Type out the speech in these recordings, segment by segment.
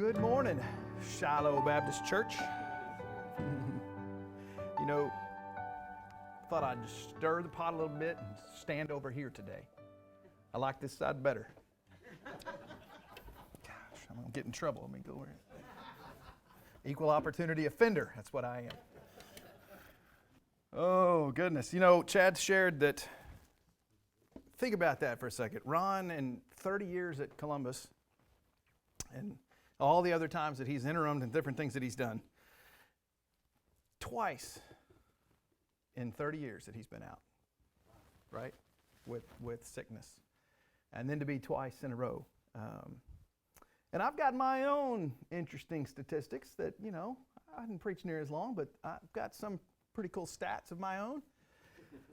Good morning, Shiloh Baptist Church. You know, thought I'd stir the pot a little bit and stand over here today. I like this side better. Gosh, I'm going to get in trouble. Let me go over here. Equal opportunity offender, that's what I am. Oh, goodness. You know, Chad shared that, think about that for a second. Ron, in 30 years at Columbus, and all the other times that he's interimed and different things that he's done, twice in 30 years that he's been out, right, with sickness. And then to be twice in a row. And I've got my own interesting statistics that, you know, I didn't preach near as long, but I've got some pretty cool stats of my own.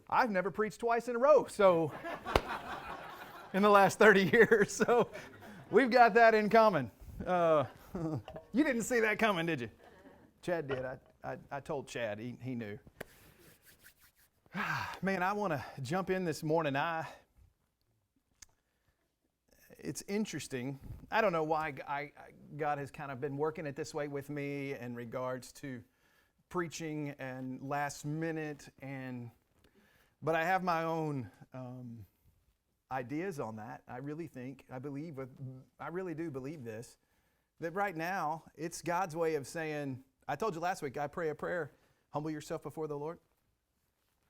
I've never preached twice in a row, so in the last 30 years. So we've got that in common. You didn't see that coming, did you? Chad did. I told Chad. He knew. Man, I want to jump in this morning. It's interesting. I don't know why God has kind of been working it this way with me in regards to preaching and last minute, but I have my own ideas on that. I really do believe this, that right now it's God's way of saying, I told you last week, I pray a prayer, humble yourself before the Lord.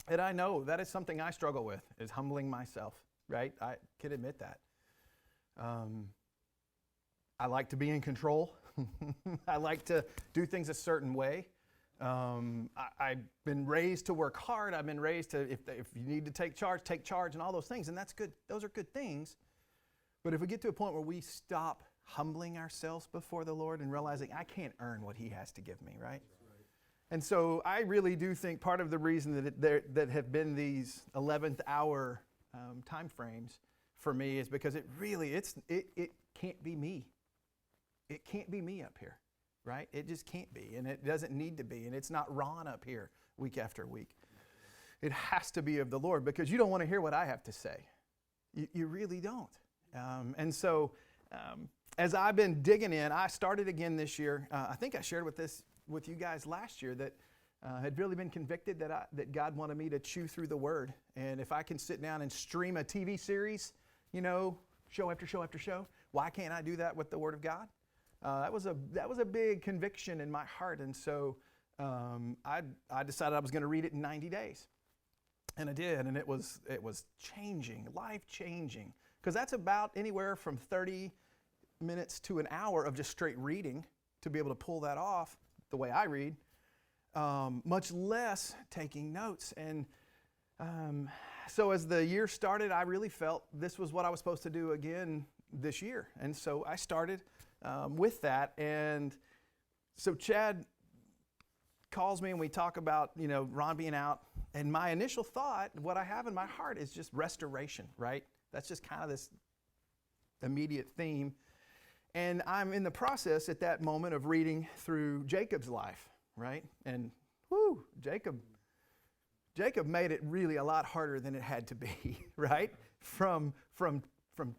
And I know that is something I struggle with, is humbling myself, right? I can admit that. I like to be in control. I like to do things a certain way. I've been raised to work hard. I've been raised to, if you need to take charge and all those things, and that's good. Those are good things. But if we get to a point where we stop humbling ourselves before the Lord and realizing I can't earn what He has to give me, right? And so I really do think part of the reason that have been these 11th hour time frames for me is because it can't be me. It can't be me up here, right? It just can't be, and it doesn't need to be, and it's not Ron up here week after week. It has to be of the Lord, because you don't want to hear what I have to say. You really don't. And so as I've been digging in, I started again this year. I think I shared with you guys last year that had really been convicted that God wanted me to chew through the Word. And if I can sit down and stream a TV series, you know, show after show after show, why can't I do that with the Word of God? That was a big conviction in my heart. And so I decided I was going to read it in 90 days. And I did, and it was changing, life-changing. Because that's about anywhere from 30 minutes to an hour of just straight reading to be able to pull that off the way I read, much less taking notes. And so as the year started, I really felt this was what I was supposed to do again this year. And so I started with that. And so Chad calls me and we talk about, you know, Ron being out. And my initial thought, what I have in my heart is just restoration, right? That's just kind of this immediate theme. And I'm in the process at that moment of reading through Jacob's life, right? And Jacob made it really a lot harder than it had to be, right? From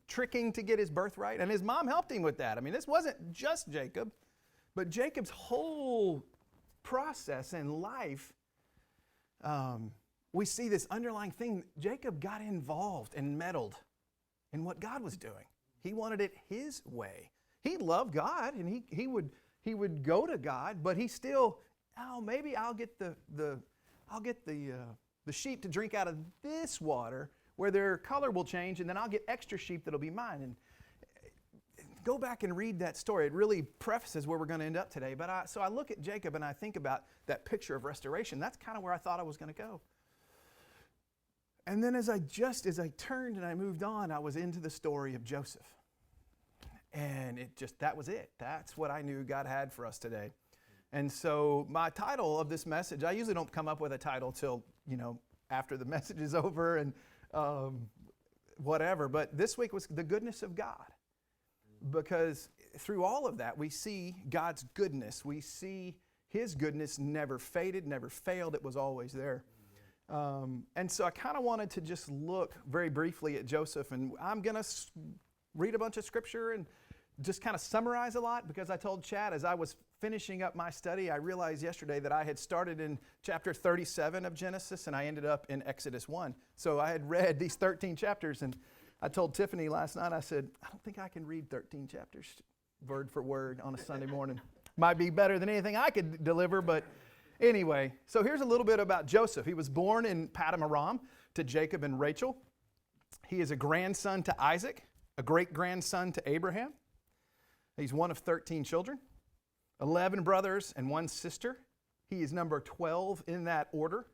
tricking to get his birthright. And his mom helped him with that. I mean, this wasn't just Jacob, but Jacob's whole process in life, we see this underlying thing. Jacob got involved and meddled in what God was doing. He wanted it his way. He loved God, and he would go to God, but he still, maybe I'll get the sheep to drink out of this water where their color will change, and then I'll get extra sheep that'll be mine. And go back and read that story. It really prefaces where we're going to end up today. But so I look at Jacob and I think about that picture of restoration. That's kind of where I thought I was going to go. And then as I turned and I moved on, I was into the story of Joseph. And that was it. That's what I knew God had for us today. And so my title of this message, I usually don't come up with a title till, you know, after the message is over and whatever. But this week was the goodness of God. Because through all of that, we see God's goodness. We see His goodness never faded, never failed. It was always there. And so I kind of wanted to just look very briefly at Joseph. And I'm going to read a bunch of scripture and just kind of summarize a lot because I told Chad as I was finishing up my study, I realized yesterday that I had started in chapter 37 of Genesis and I ended up in Exodus 1. So I had read these 13 chapters and I told Tiffany last night, I said, I don't think I can read 13 chapters word for word on a Sunday morning. Might be better than anything I could deliver, but anyway. So here's a little bit about Joseph. He was born in Paddan Aram to Jacob and Rachel. He is a grandson to Isaac, a great-grandson to Abraham. He's one of 13 children, 11 brothers and one sister. He is number 12 in that order.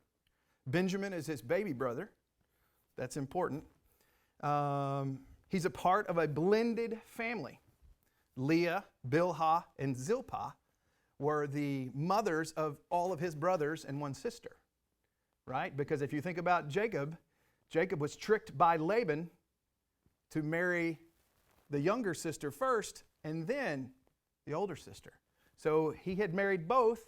Benjamin is his baby brother. That's important. He's a part of a blended family. Leah, Bilhah, and Zilpah were the mothers of all of his brothers and one sister, right? Because if you think about Jacob, Jacob was tricked by Laban to marry the younger sister first and then the older sister. So he had married both.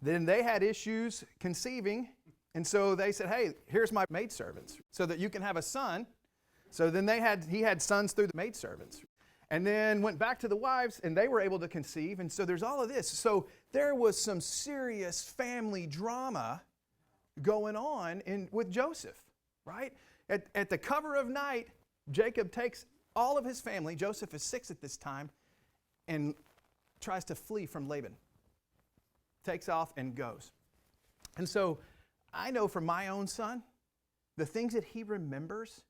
Then they had issues conceiving. And so they said, hey, here's my maidservants so that you can have a son. So then he had sons through the maidservants. And then went back to the wives and they were able to conceive. And so there's all of this. So there was some serious family drama going on with Joseph, right? At the cover of night, Jacob takes all of his family. Joseph is 6 at this time. And tries to flee from Laban. Takes off and goes. And so I know from my own son, the things that he remembers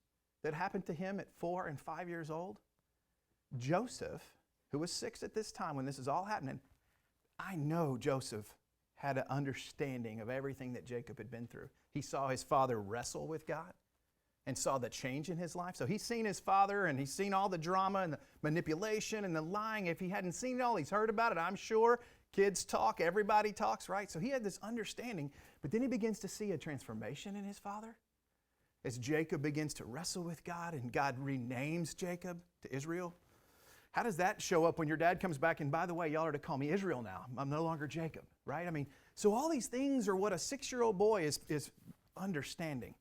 that happened to him at 4 and 5 years old, Joseph, who was 6 at this time when this is all happening, I know Joseph had an understanding of everything that Jacob had been through. He saw his father wrestle with God and saw the change in his life. So he's seen his father and he's seen all the drama and the manipulation and the lying. If he hadn't seen it all, he's heard about it, I'm sure. Kids talk, everybody talks, right? So he had this understanding, but then he begins to see a transformation in his father as Jacob begins to wrestle with God and God renames Jacob to Israel. How does that show up when your dad comes back and, by the way, y'all are to call me Israel now. I'm no longer Jacob, right? I mean, so all these things are what a 6-year-old boy is understanding.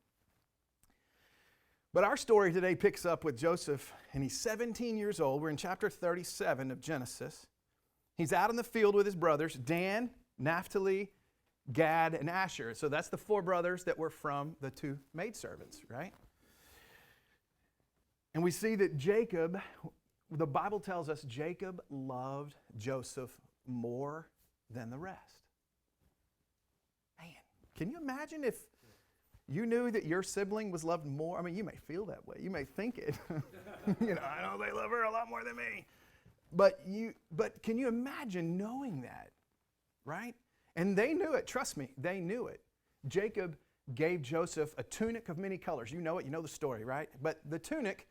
But our story today picks up with Joseph, and he's 17 years old. We're in chapter 37 of Genesis. He's out in the field with his brothers, Dan, Naphtali, Gad, and Asher. So that's the 4 brothers that were from the 2 maidservants, right? And we see that Jacob, the Bible tells us Jacob loved Joseph more than the rest. Man, can you imagine if you knew that your sibling was loved more? I mean, you may feel that way. You may think it. I know they love her a lot more than me. But can you imagine knowing that, right? And they knew it. Trust me, they knew it. Jacob gave Joseph a tunic of many colors. You know it. You know the story, right? But the tunic,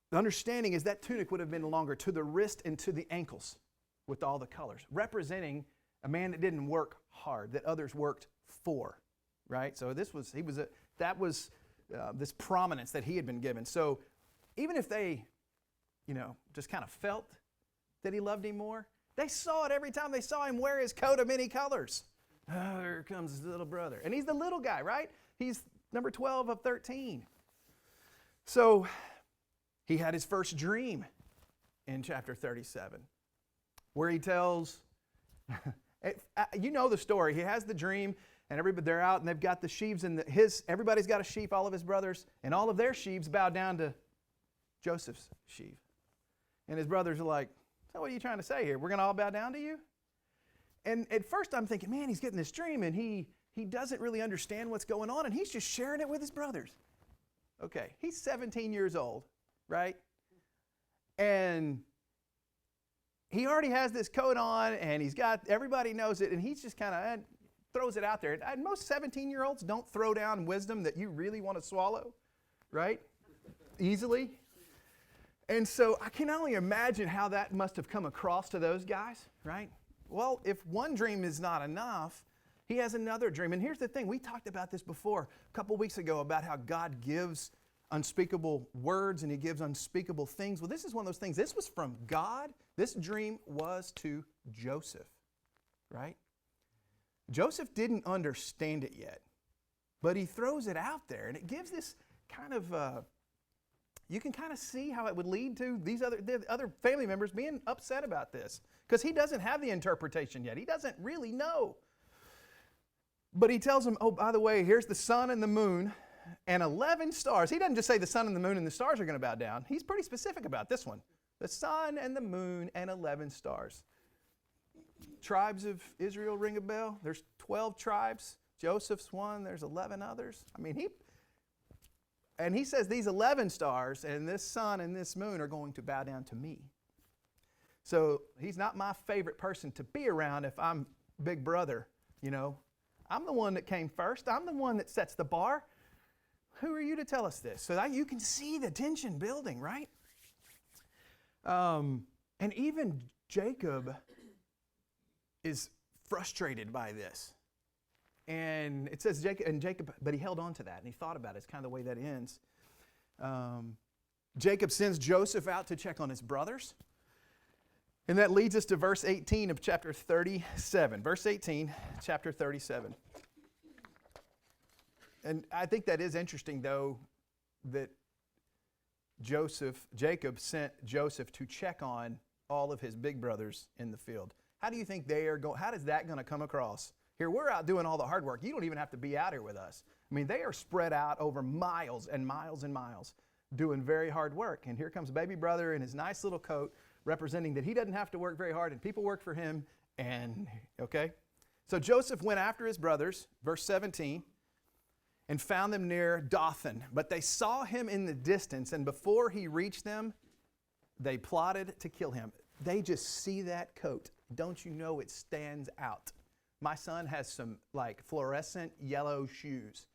the understanding is that tunic would have been longer to the wrist and to the ankles with all the colors, representing a man that didn't work hard, that others worked for. Right? So this was this prominence that he had been given. So even if they, just kind of felt that he loved him more, they saw it every time they saw him wear his coat of many colors. Oh, here comes his little brother. And he's the little guy, right? He's number 12 of 13. So he had his first dream in chapter 37 where he tells, you know the story. He has the dream. And they're out and they've got the sheaves and everybody's got a sheaf, all of his brothers, and all of their sheaves bow down to Joseph's sheaf. And his brothers are like, so what are you trying to say here? We're going to all bow down to you? And at first I'm thinking, man, he's getting this dream and he doesn't really understand what's going on and he's just sharing it with his brothers. Okay, he's 17 years old, right? And he already has this coat on and everybody knows it and he's just kind of throws it out there. And most 17-year-olds don't throw down wisdom that you really want to swallow, right? Easily. And so I can only imagine how that must have come across to those guys, right? Well, if one dream is not enough, he has another dream. And here's the thing. We talked about this before a couple weeks ago about how God gives unspeakable words and he gives unspeakable things. Well, this is one of those things. This was from God. This dream was to Joseph, right? Joseph didn't understand it yet, but he throws it out there, and it gives this kind of you can kind of see how it would lead to the other family members being upset about this, because he doesn't have the interpretation yet. He doesn't really know. But he tells them, oh, by the way, here's the sun and the moon and 11 stars. He doesn't just say the sun and the moon and the stars are going to bow down. He's pretty specific about this one. The sun and the moon and 11 stars. Tribes of Israel ring a bell. There's 12 tribes. Joseph's one. There's 11 others. I mean, he says these 11 stars and this sun and this moon are going to bow down to me. So he's not my favorite person to be around if I'm big brother, you know. I'm the one that came first. I'm the one that sets the bar. Who are you to tell us this? So that you can see the tension building, right? And even Jacob is frustrated by this. And it says Jacob, but he held on to that and he thought about it. It's kind of the way that ends. Jacob sends Joseph out to check on his brothers. And that leads us to verse 18 of chapter 37. Verse 18, chapter 37. And I think that is interesting, though, that Jacob sent Joseph to check on all of his big brothers in the field. How do you think they are going? How is that going to come across? Here, we're out doing all the hard work. You don't even have to be out here with us. I mean, they are spread out over miles and miles and miles doing very hard work. And here comes baby brother in his nice little coat, representing that he doesn't have to work very hard and people work for him. And, okay? So Joseph went after his brothers, verse 17, and found them near Dothan. But they saw him in the distance, and before he reached them, they plotted to kill him. They just see that coat. Don't you know it stands out? My son has some like fluorescent yellow shoes.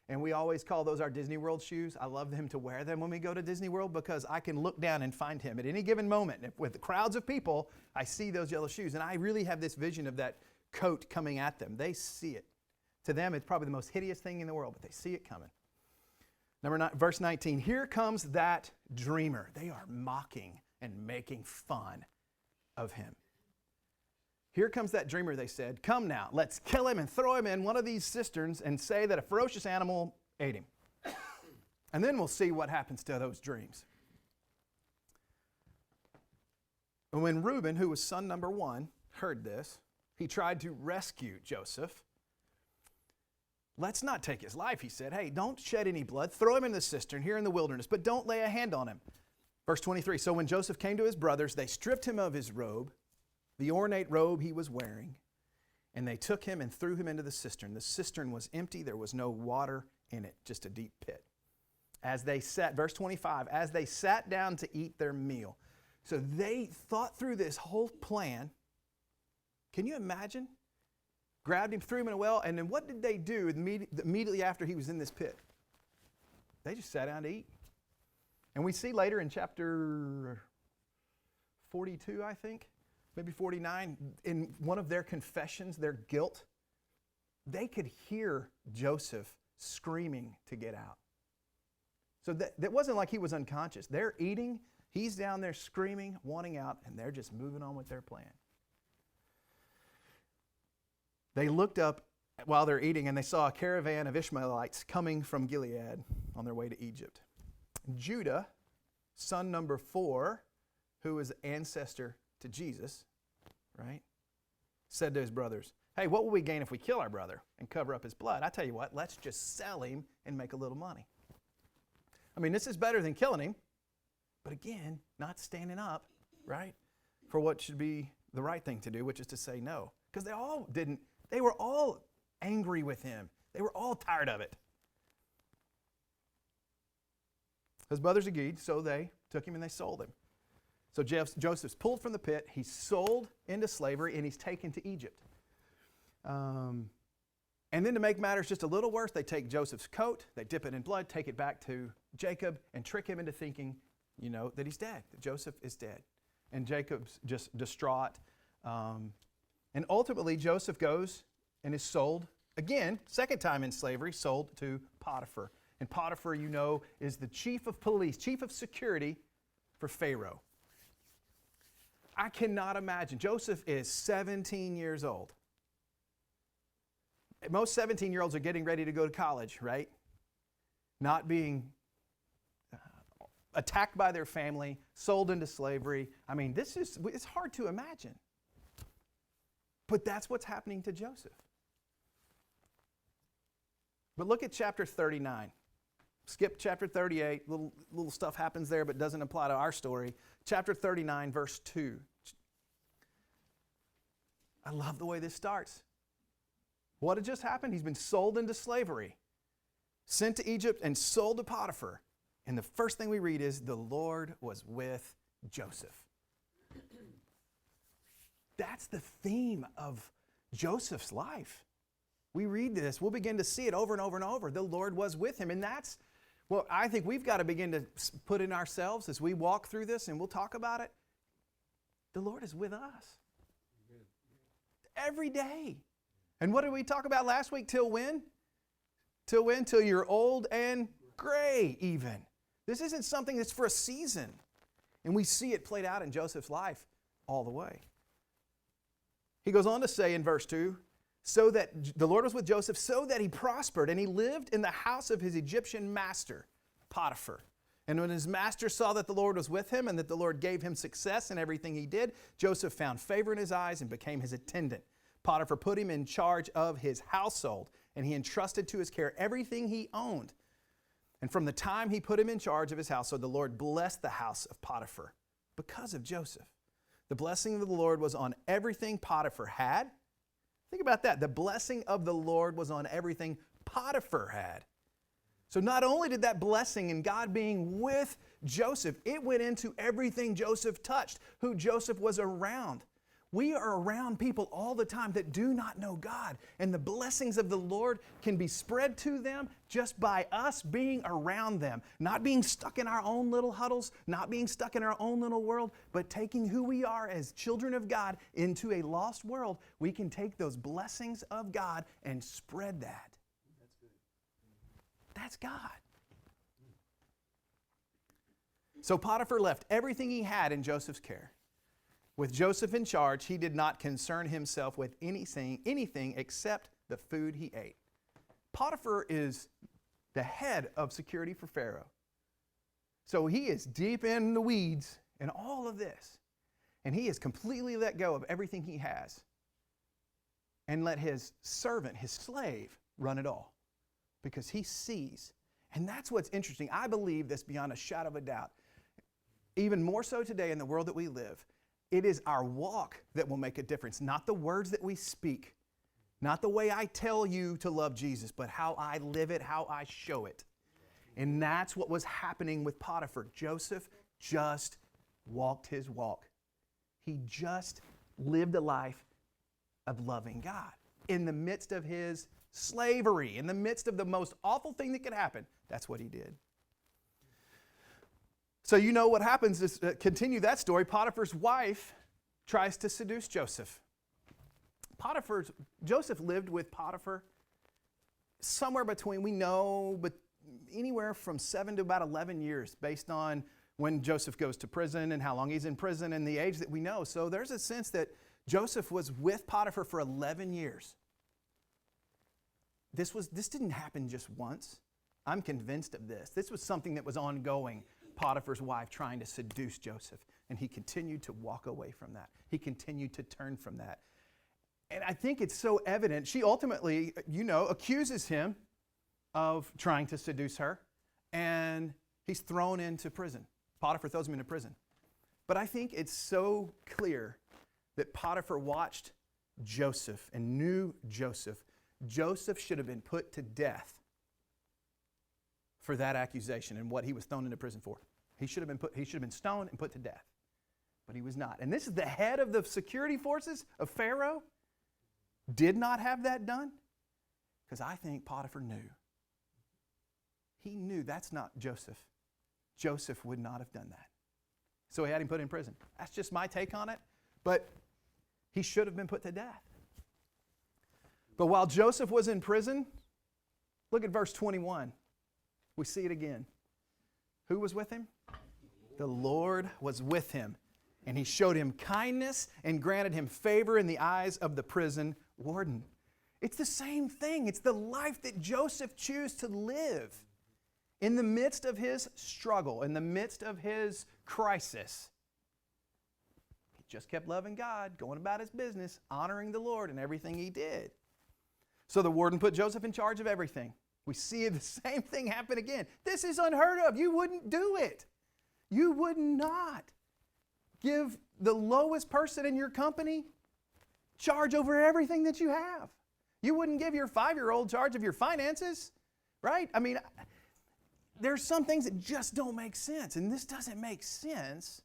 And we always call those our Disney World shoes. I love him to wear them when we go to Disney World because I can look down and find him at any given moment. With the crowds of people, I see those yellow shoes. And I really have this vision of that coat coming at them. They see it. To them, it's probably the most hideous thing in the world, but they see it coming. Verse 19, here comes that dreamer. They are mocking and making fun of him. Here comes that dreamer, they said. Come now, let's kill him and throw him in one of these cisterns and say that a ferocious animal ate him. And then we'll see what happens to those dreams. And when Reuben, who was son number one, heard this, he tried to rescue Joseph. Let's not take his life, he said. Hey, don't shed any blood. Throw him in the cistern here in the wilderness, but don't lay a hand on him. Verse 23, so when Joseph came to his brothers, they stripped him of his robe, the ornate robe he was wearing, and they took him and threw him into the cistern. The cistern was empty. There was no water in it, just a deep pit. As they sat, verse 25, as they sat down to eat their meal. So they thought through this whole plan. Can you imagine? Grabbed him, threw him in a well, and then what did they do immediately after he was in this pit? They just sat down to eat. And we see later in chapter 42, I think, maybe 49, in one of their confessions, their guilt, they could hear Joseph screaming to get out. So that wasn't like he was unconscious. They're eating, he's down there screaming, wanting out, and they're just moving on with their plan. They looked up while they're eating, and they saw a caravan of Ishmaelites coming from Gilead on their way to Egypt. Judah, son number 4, who was ancestor to Jesus, right, said to his brothers, hey, what will we gain if we kill our brother and cover up his blood? I tell you what, let's just sell him and make a little money. I mean, this is better than killing him, but again, not standing up, right, for what should be the right thing to do, which is to say no. Because they were all angry with him. They were all tired of it. His brothers agreed, so they took him and they sold him. So Joseph's pulled from the pit, he's sold into slavery, and he's taken to Egypt. And then to make matters just a little worse, they take Joseph's coat, they dip it in blood, take it back to Jacob, and trick him into thinking, that he's dead, that Joseph is dead. And Jacob's just distraught. And ultimately, Joseph goes and is sold, again, second time in slavery, sold to Potiphar. And Potiphar, is the chief of police, chief of security for Pharaoh. I cannot imagine. Joseph is 17 years old. Most 17-year-olds are getting ready to go to college, right? Not being attacked by their family, sold into slavery. I mean, it's hard to imagine. But that's what's happening to Joseph. But look at chapter 39. Skip chapter 38. Little stuff happens there, but doesn't apply to our story. Chapter 39, verse 2. I love the way this starts. What had just happened? He's been sold into slavery, sent to Egypt, and sold to Potiphar. And the first thing we read is, the Lord was with Joseph. That's the theme of Joseph's life. We read this, we'll begin to see it over and over and over. The Lord was with him. And that's what I think we've got to begin to put in ourselves as we walk through this, and we'll talk about it. The Lord is with us. Every day. And what did we talk about last week? Till when? Till when? Till you're old and gray even. This isn't something that's for a season. And we see it played out in Joseph's life all the way. He goes on to say in verse 2, so that the Lord was with Joseph, so that he prospered, and he lived in the house of his Egyptian master, Potiphar. And when his master saw that the Lord was with him and that the Lord gave him success in everything he did, Joseph found favor in his eyes and became his attendant. Potiphar put him in charge of his household, and he entrusted to his care everything he owned. And from the time he put him in charge of his household, the Lord blessed the house of Potiphar because of Joseph. The blessing of the Lord was on everything Potiphar had. Think about that. The blessing of the Lord was on everything Potiphar had. So not only did that blessing and God being with Joseph, it went into everything Joseph touched, who Joseph was around. We are around people all the time that do not know God, and the blessings of the Lord can be spread to them just by us being around them, not being stuck in our own little huddles, not being stuck in our own little world, but taking who we are as children of God into a lost world. We can take those blessings of God and spread that. That's good. That's God. So Potiphar left everything he had in Joseph's care. With Joseph in charge, he did not concern himself with anything except the food he ate. Potiphar is the head of security for Pharaoh. So he is deep in the weeds in all of this. And he has completely let go of everything he has and let his servant, his slave, run it all. Because he sees. And that's what's interesting. I believe this beyond a shadow of a doubt. Even more so today in the world that we live. It is our walk that will make a difference, not the words that we speak, not the way I tell you to love Jesus, but how I live it, how I show it. And that's what was happening with Potiphar. Joseph just walked his walk. He just lived a life of loving God in the midst of his slavery, in the midst of the most awful thing that could happen. That's what he did. So you know what happens is, continue that story, Potiphar's wife tries to seduce Joseph. Joseph lived with Potiphar somewhere between, we know, but anywhere from 7 to about 11 years based on when Joseph goes to prison and how long he's in prison and the age that we know. So there's a sense that Joseph was with Potiphar for 11 years. This didn't happen just once. I'm convinced of this. This was something that was ongoing. Potiphar's wife trying to seduce Joseph, and he continued to walk away from that. He continued to turn from that. And I think it's so evident. She ultimately, accuses him of trying to seduce her, and he's thrown into prison. Potiphar throws him into prison. But I think it's so clear that Potiphar watched Joseph and knew Joseph. Joseph should have been put to death for that accusation and what he was thrown into prison for. He should have been stoned and put to death. But he was not. And this is the head of the security forces of Pharaoh. Did not have that done? Because I think Potiphar knew. He knew that's not Joseph. Joseph would not have done that. So he had him put in prison. That's just my take on it. But he should have been put to death. But while Joseph was in prison, look at verse 21. We see it again. Who was with him? The Lord was with him, and he showed him kindness and granted him favor in the eyes of the prison warden. It's the same thing. It's the life that Joseph chose to live in the midst of his struggle, in the midst of his crisis, he just kept loving God, going about his business, honoring the Lord in everything he did. So the warden put Joseph in charge of everything. We see the same thing happen again. This is unheard of. You wouldn't do it. You would not give the lowest person in your company charge over everything that you have. You wouldn't give your 5-year-old charge of your finances, right? I mean, there's some things that just don't make sense. And this doesn't make sense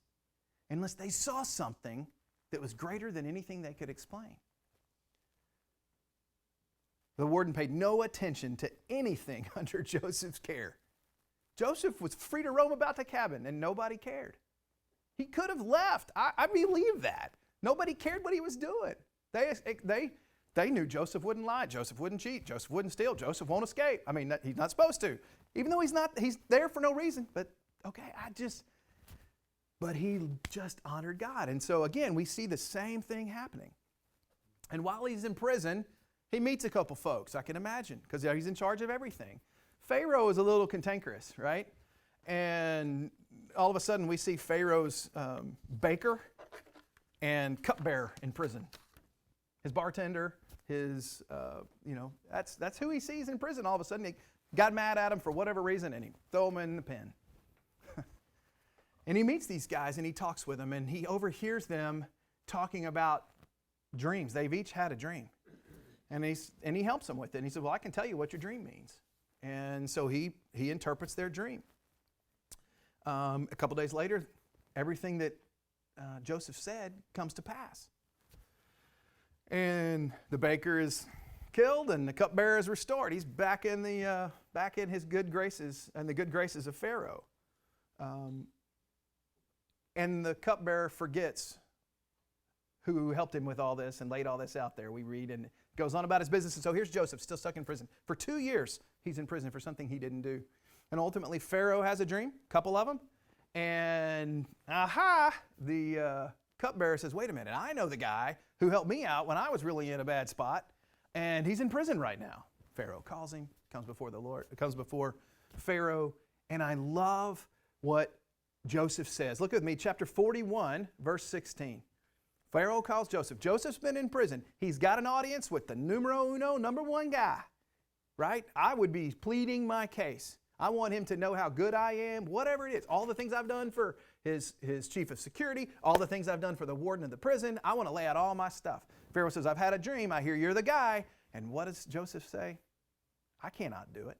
unless they saw something that was greater than anything they could explain. The warden paid no attention to anything under Joseph's care. Joseph was free to roam about the cabin and nobody cared. He could have left. I believe that. Nobody cared what he was doing. They knew Joseph wouldn't lie. Joseph wouldn't cheat. Joseph wouldn't steal. Joseph won't escape. I mean, he's not supposed to. Even though he's there for no reason. But, okay, but he just honored God. And so, again, we see the same thing happening. And while he's in prison, he meets a couple folks, I can imagine, because he's in charge of everything. Pharaoh is a little cantankerous, right? And all of a sudden we see Pharaoh's baker and cupbearer in prison. His bartender, that's who he sees in prison. All of a sudden he got mad at him for whatever reason and he threw him in the pen. And he meets these guys and he talks with them and he overhears them talking about dreams. They've each had a dream. And he helps them with it. And he said, well, I can tell you what your dream means. And so he interprets their dream. A couple days later, everything that Joseph said comes to pass. And the baker is killed and the cupbearer is restored. He's back in his good graces and the good graces of Pharaoh. And the cupbearer forgets who helped him with all this and laid all this out there. We read and goes on about his business. And so here's Joseph, still stuck in prison. For 2 years, he's in prison for something he didn't do. And ultimately, Pharaoh has a dream, a couple of them. And, the cupbearer says, wait a minute, I know the guy who helped me out when I was really in a bad spot. And he's in prison right now. Pharaoh calls him, comes before the Lord, comes before Pharaoh. And I love what Joseph says. Look with me, chapter 41, verse 16. Pharaoh calls Joseph. Joseph's been in prison. He's got an audience with the numero uno, number one guy, right? I would be pleading my case. I want him to know how good I am, whatever it is. All the things I've done for his chief of security, all the things I've done for the warden of the prison. I want to lay out all my stuff. Pharaoh says, I've had a dream. I hear you're the guy. And what does Joseph say? I cannot do it.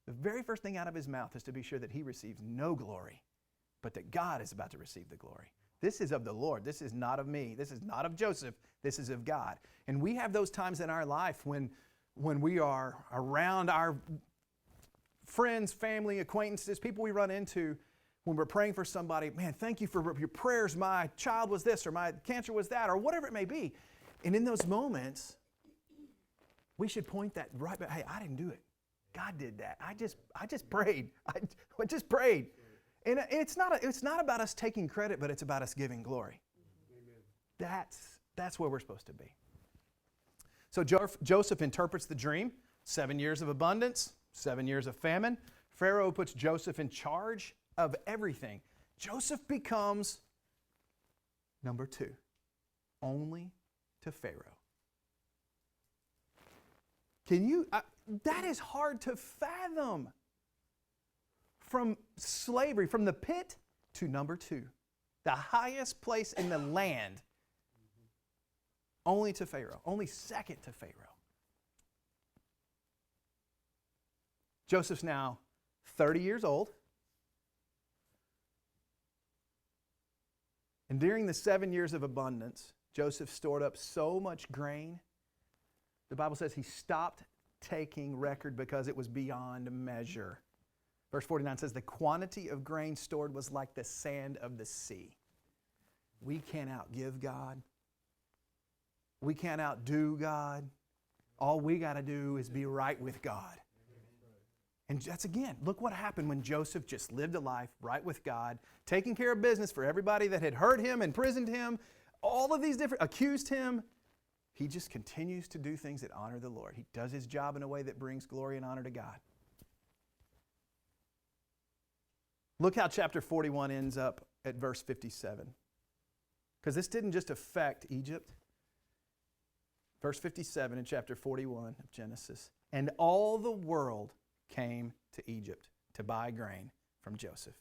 The very first thing out of his mouth is to be sure that he receives no glory, but that God is about to receive the glory. This is of the Lord. This is not of me. This is not of Joseph. This is of God. And we have those times in our life when we are around our friends, family, acquaintances, people we run into, when we're praying for somebody, man, thank you for your prayers. My child was this, or my cancer was that, or whatever it may be. And in those moments, we should point that right back. Hey, I didn't do it. God did that. I just prayed. I just prayed. And it's not about us taking credit, but it's about us giving glory. Amen. That's where we're supposed to be. So Joseph interprets the dream. 7 years of abundance, 7 years of famine. Pharaoh puts Joseph in charge of everything. Joseph becomes number 2, only to Pharaoh. That is hard to fathom. From slavery, from the pit to number 2, the highest place in the land, only to Pharaoh, only second to Pharaoh. Joseph's now 30 years old. And during the 7 years of abundance, Joseph stored up so much grain, the Bible says he stopped taking record because it was beyond measure. Verse 49 says, the quantity of grain stored was like the sand of the sea. We can't outgive God. We can't outdo God. All we got to do is be right with God. And that's, again, look what happened when Joseph just lived a life right with God, taking care of business for everybody that had hurt him, imprisoned him, all of these different, accused him. He just continues to do things that honor the Lord. He does his job in a way that brings glory and honor to God. Look how chapter 41 ends up at verse 57. Because this didn't just affect Egypt. Verse 57 in chapter 41 of Genesis. And all the world came to Egypt to buy grain from Joseph,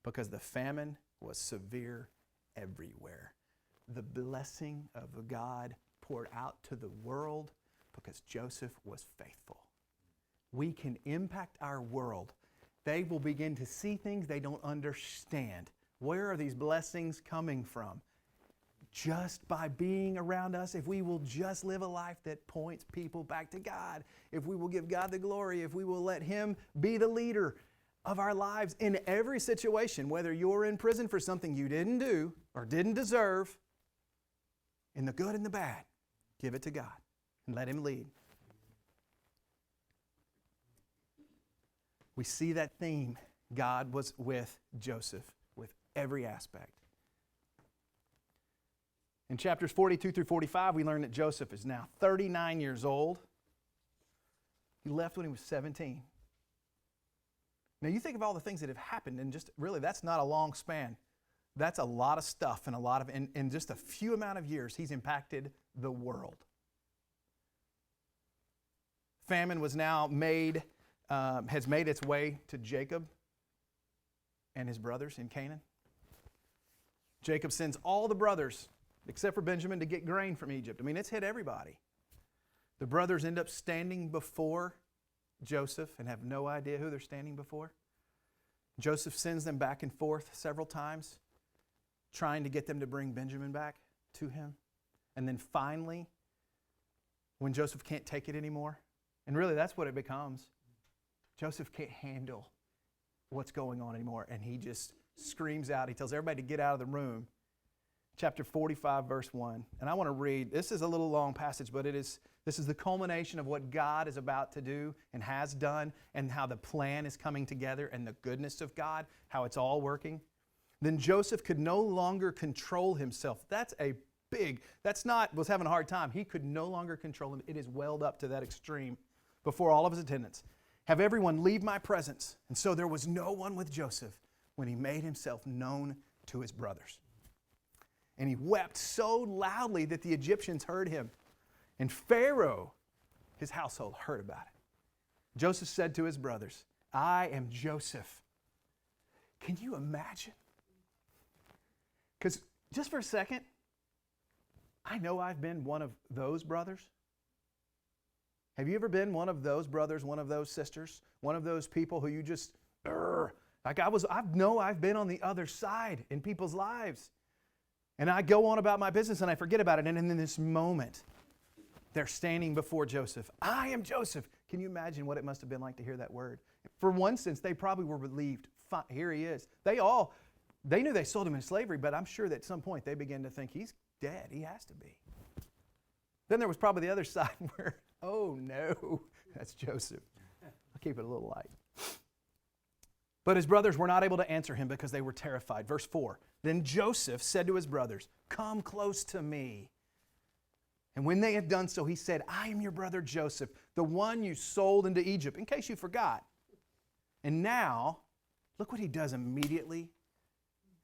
because the famine was severe everywhere. The blessing of God poured out to the world because Joseph was faithful. We can impact our world. They will begin to see things they don't understand. Where are these blessings coming from? Just by being around us, if we will just live a life that points people back to God, if we will give God the glory, if we will let Him be the leader of our lives in every situation, whether you're in prison for something you didn't do or didn't deserve, in the good and the bad, give it to God and let Him lead. We see that theme. God was with Joseph with every aspect. In chapters 42 through 45, we learn that Joseph is now 39 years old. He left when he was 17. Now you think of all the things that have happened, and just really that's not a long span. That's a lot of stuff and in just a few amount of years, he's impacted the world. Famine was now has made its way to Jacob and his brothers in Canaan. Jacob sends all the brothers, except for Benjamin, to get grain from Egypt. I mean, it's hit everybody. The brothers end up standing before Joseph and have no idea who they're standing before. Joseph sends them back and forth several times, trying to get them to bring Benjamin back to him. And then finally, when Joseph can't take it anymore, and really that's what it becomes, Joseph can't handle what's going on anymore, and he just screams out. He tells everybody to get out of the room. Chapter 45, verse 1. And I want to read, this is a little long passage, but this is the culmination of what God is about to do and has done, and how the plan is coming together, and the goodness of God, how it's all working. Then Joseph could no longer control himself. Was having a hard time. He could no longer control him. It is welled up to that extreme before all of his attendants. Have everyone leave my presence. And so there was no one with Joseph when he made himself known to his brothers. And he wept so loudly that the Egyptians heard him. And Pharaoh, his household, heard about it. Joseph said to his brothers, I am Joseph. Can you imagine? Because just for a second, I know I've been one of those brothers. Have you ever been one of those brothers, one of those sisters, one of those people who you just, I've been on the other side in people's lives. And I go on about my business and I forget about it. And in this moment, they're standing before Joseph. I am Joseph. Can you imagine what it must have been like to hear that word? For one sense, they probably were relieved. Here he is. They knew they sold him into slavery, but I'm sure that at some point they began to think he's dead. He has to be. Then there was probably the other side where, oh no, that's Joseph. I'll keep it a little light. But his brothers were not able to answer him because they were terrified. Verse 4, then Joseph said to his brothers, come close to me. And when they had done so, he said, I am your brother Joseph, the one you sold into Egypt, in case you forgot. And now, look what he does immediately.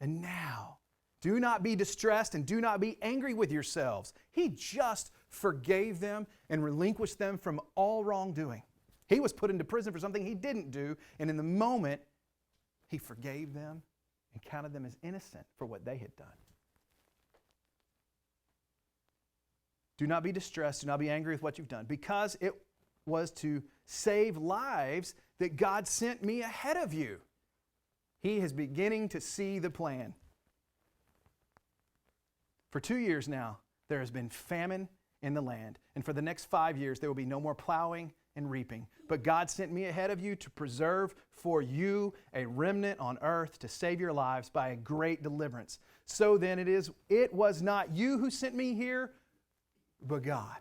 And now, do not be distressed and do not be angry with yourselves. He just forgave them and relinquished them from all wrongdoing. He was put into prison for something he didn't do, and in the moment, he forgave them and counted them as innocent for what they had done. Do not be distressed, do not be angry with what you've done, because it was to save lives that God sent me ahead of you. He is beginning to see the plan. For 2 years now, there has been famine in the land, and for the next 5 years, there will be no more plowing and reaping. But God sent me ahead of you to preserve for you a remnant on earth to save your lives by a great deliverance. So then it was not you who sent me here, but God.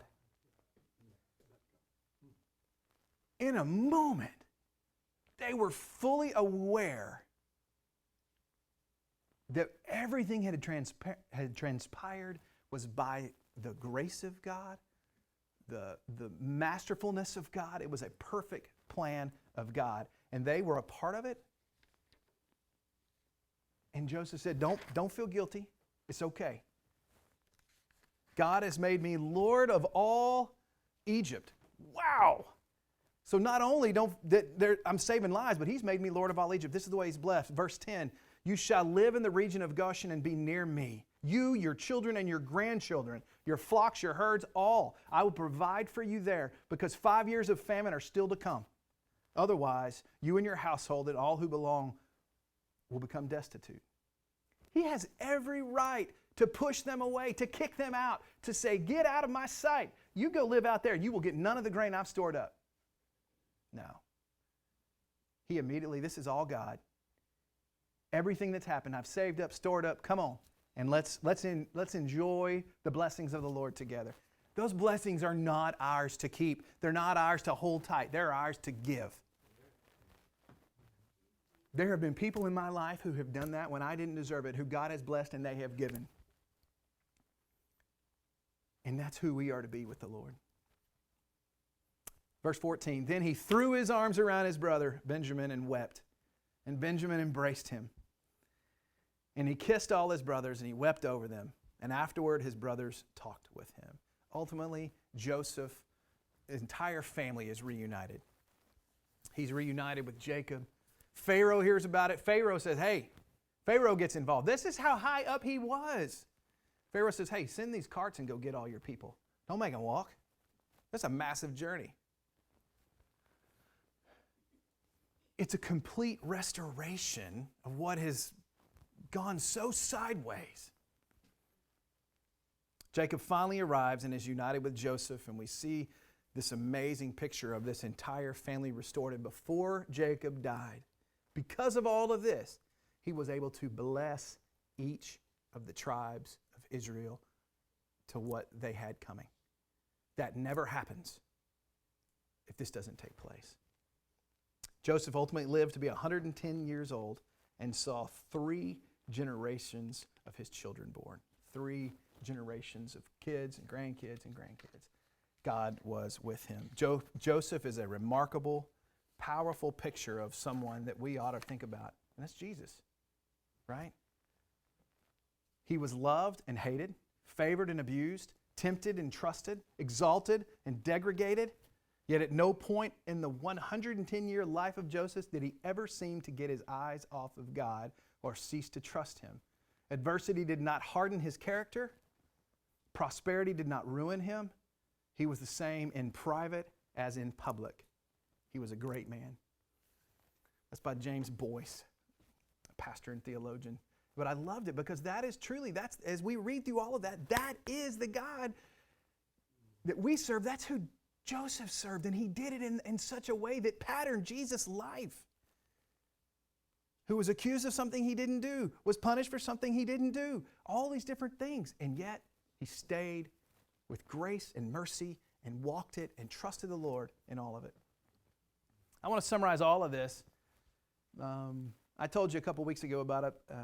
In a moment, they were fully aware that everything had transpired was by the grace of God, the masterfulness of God. It was a perfect plan of God. And they were a part of it, And Joseph said, don't feel guilty. It's okay. God has made me Lord of all Egypt. Wow. So not only I'm saving lives, but he's made me Lord of all Egypt. This is the way he's blessed. Verse 10, you shall live in the region of Goshen and be near me. You, your children, and your grandchildren, your flocks, your herds, all. I will provide for you there because 5 years of famine are still to come. Otherwise, you and your household and all who belong will become destitute. He has every right to push them away, to kick them out, to say, get out of my sight. You go live out there. You will get none of the grain I've stored up. No. He immediately, this is all God. Everything that's happened, I've saved up, stored up. Come on. And let's enjoy the blessings of the Lord together. Those blessings are not ours to keep. They're not ours to hold tight. They're ours to give. There have been people in my life who have done that when I didn't deserve it, who God has blessed and they have given. And that's who we are to be with the Lord. Verse 14, then he threw his arms around his brother Benjamin and wept. And Benjamin embraced him. And he kissed all his brothers and he wept over them. And afterward his brothers talked with him. Ultimately, Joseph, his entire family is reunited. He's reunited with Jacob. Pharaoh hears about it. Pharaoh says, hey, Pharaoh gets involved. This is how high up he was. Pharaoh says, hey, send these carts and go get all your people. Don't make them walk. That's a massive journey. It's a complete restoration of what has gone so sideways. Jacob finally arrives and is united with Joseph, and we see this amazing picture of this entire family restored. And before Jacob died, because of all of this, he was able to bless each of the tribes of Israel to what they had coming. That never happens if this doesn't take place. Joseph ultimately lived to be 110 years old and saw 3 generations of his children born. 3 generations of kids and grandkids and grandkids. God was with him. Joseph is a remarkable, powerful picture of someone that we ought to think about. And that's Jesus, right? He was loved and hated, favored and abused, tempted and trusted, exalted and degraded. Yet at no point in the 110-year life of Joseph did he ever seem to get his eyes off of God or cease to trust him. Adversity did not harden his character. Prosperity did not ruin him. He was the same in private as in public. He was a great man. That's by James Boyce, a pastor and theologian. But I loved it because that is truly, that's as we read through all of that, that is the God that we serve. That's who Joseph served, and he did it in such a way that patterned Jesus' life. Who was accused of something he didn't do, was punished for something he didn't do. All these different things. And yet, he stayed with grace and mercy and walked it and trusted the Lord in all of it. I want to summarize all of this. I told you a couple weeks ago about a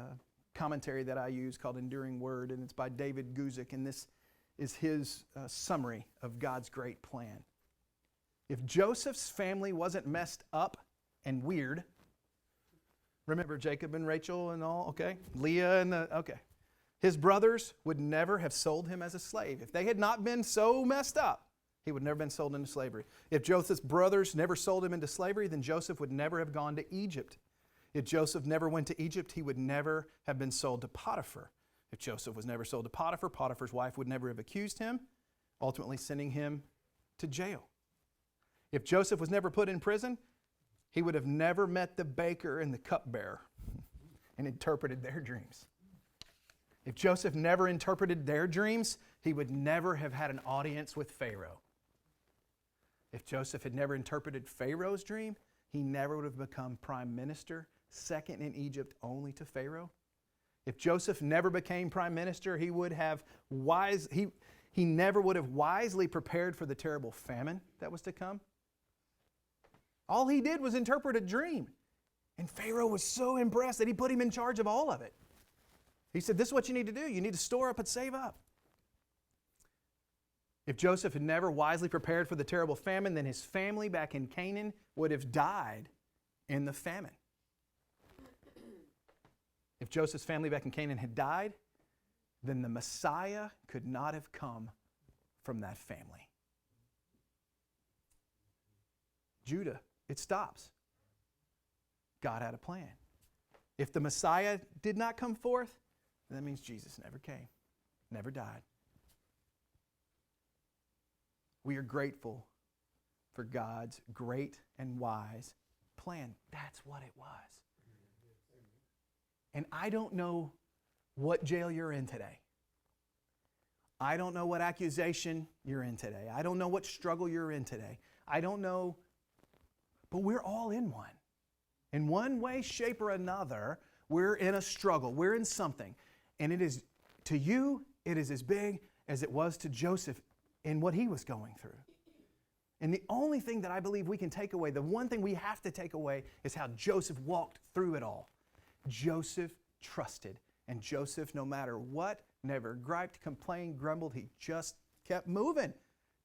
commentary that I use called Enduring Word, and it's by David Guzik, and this is his summary of God's great plan. If Joseph's family wasn't messed up and weird, remember Jacob and Rachel and all, okay? Leah and okay. His brothers would never have sold him as a slave. If they had not been so messed up, he would never have been sold into slavery. If Joseph's brothers never sold him into slavery, then Joseph would never have gone to Egypt. If Joseph never went to Egypt, he would never have been sold to Potiphar. If Joseph was never sold to Potiphar, Potiphar's wife would never have accused him, ultimately sending him to jail. If Joseph was never put in prison, he would have never met the baker and the cupbearer and interpreted their dreams. If Joseph never interpreted their dreams, he would never have had an audience with Pharaoh. If Joseph had never interpreted Pharaoh's dream, he never would have become prime minister, second in Egypt only to Pharaoh. If Joseph never became prime minister, he never would have wisely prepared for the terrible famine that was to come. All he did was interpret a dream. And Pharaoh was so impressed that he put him in charge of all of it. He said, this is what you need to do. You need to store up and save up. If Joseph had never wisely prepared for the terrible famine, then his family back in Canaan would have died in the famine. If Joseph's family back in Canaan had died, then the Messiah could not have come from that family. Judah, it stops. God had a plan. If the Messiah did not come forth, that means Jesus never came, never died. We are grateful for God's great and wise plan. That's what it was. And I don't know what jail you're in today. I don't know what accusation you're in today. I don't know what struggle you're in today. I don't know, but we're all in one. In one way, shape, or another, we're in a struggle. We're in something. And it is, to you, it is as big as it was to Joseph in what he was going through. And the only thing that I believe we can take away, the one thing we have to take away, is how Joseph walked through it all. Joseph trusted. And Joseph, no matter what, never griped, complained, grumbled. He just kept moving.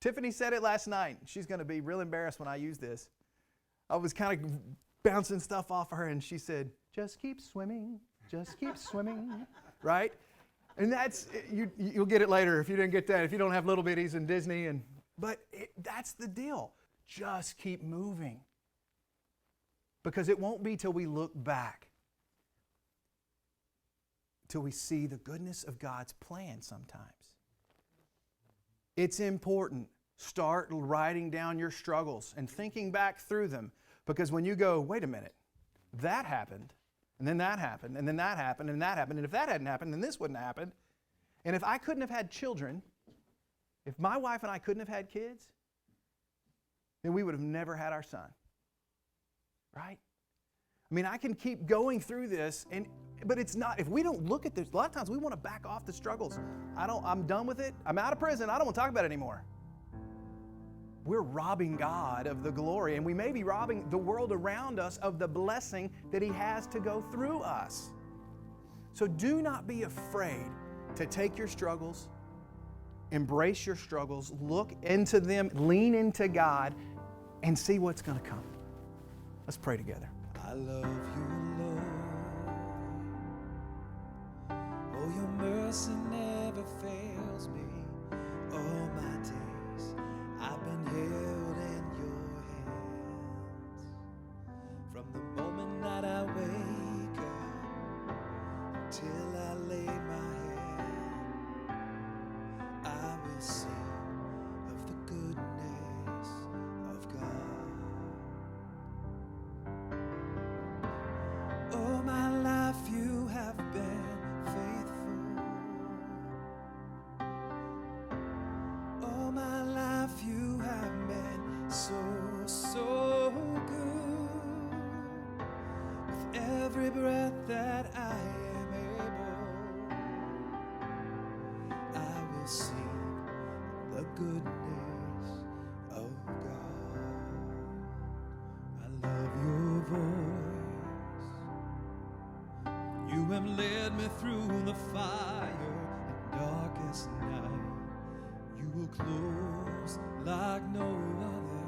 Tiffany said it last night. She's going to be real embarrassed when I use this. I was kind of bouncing stuff off of her, and she said, just keep swimming, just keep swimming, right? And that's, you'll get it later if you didn't get that, if you don't have little bitties in Disney. But that's the deal. Just keep moving. Because it won't be till we look back, till we see the goodness of God's plan sometimes. It's important. Start writing down your struggles and thinking back through them. Because when you go, wait a minute, that happened, and then that happened, and then that happened, and that happened, and if that hadn't happened, then this wouldn't have happened. And if I couldn't have had children, if my wife and I couldn't have had kids, then we would have never had our son. Right? I mean, I can keep going through this, but it's not, if we don't look at this, a lot of times we want to back off the struggles. I'm done with it. I'm out of prison. I don't want to talk about it anymore. We're robbing God of the glory, and we may be robbing the world around us of the blessing that He has to go through us. So do not be afraid to take your struggles, embrace your struggles, look into them, lean into God, and see what's going to come. Let's pray together. I love you, Lord. Oh, your mercy never fails me. All my days I've been held in your hands. From the moment that I wake up till I lay my head, I will sing of the goodness of God. All my life you have been faithful. All my life you have been so good. With every breath that I am able, I will sing the goodness of God. I love your voice. You have led me through the fire and darkest night. You were close like no other.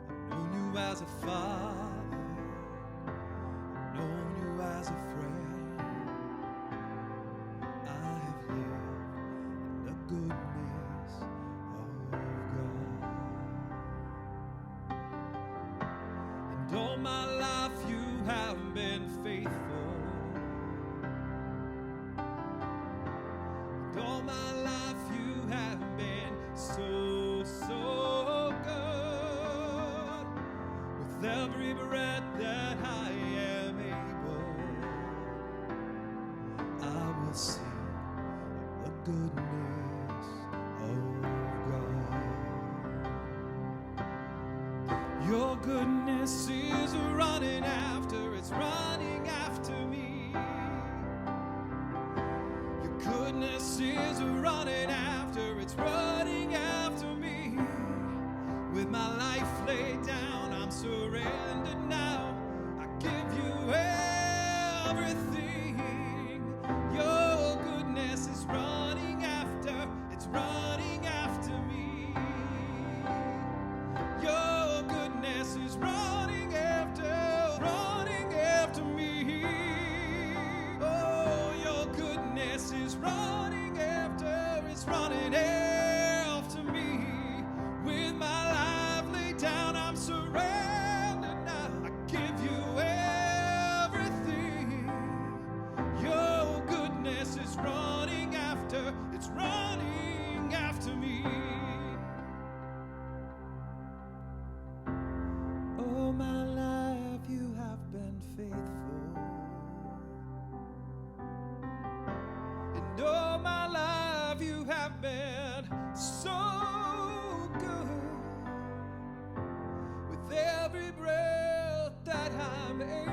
I've known you as a father, I've known you as a friend. I have lived in the goodness of God. And all my life you have been faithful. And all my life you have been so good. With every breath that I am able, I will sing the goodness of God. Your goodness is running after, it's running after me. Your goodness is running after, it's running after me. With my life laid down, I'm surrendered now. I give you everything. Your goodness is running after, it's running after me. Your goodness is running after me. All my life you have been faithful, and all my life you have been so good. With every breath that I'm able,